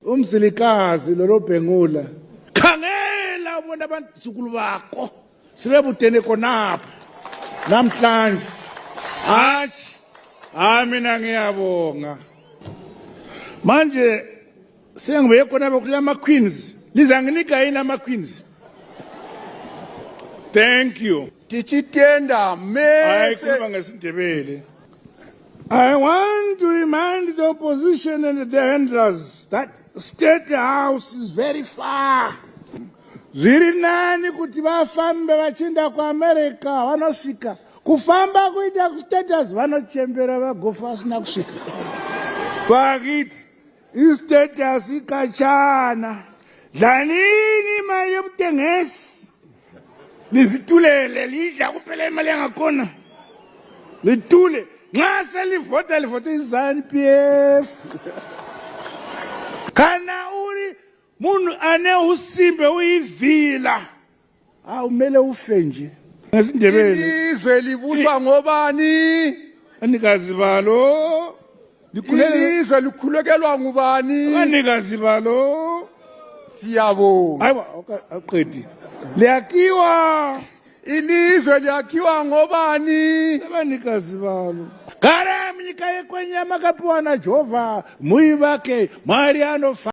Umzilikazi lolobhengula khangela ubona abazukulu bakho sibebudene konapho namhlanje mina ngiyabonga manje sengibuye konapho kulama queens lizanginika yini ama queens. Thank you. Tichitenda mese. I want to remind the opposition and the handlers that State House is very far. Zviri nani kuti vafambe vachinda ku America vanosvika kufamba kuita ku State House vanochembera vagofa vasina kusvika. Vakiti State House ikachana dlanini mali yomutengesi lizitulele lidla kuphela imali yangakhona litule nxa selivota livota iZANU-PF kana uri munhu ane usimbe uyivila awumele ufe nje ngesindebele ilizwe libuswa ngobani anikazi balo ilizwe likhulekelwa ngubani anikazi balo siyabonga hayiwa aqedi liyakiwa ilizwe liyakhiwa ngobani abanikazi balo gara mnyika yekwenyama kapiwa na Jehova muyi vake Mariano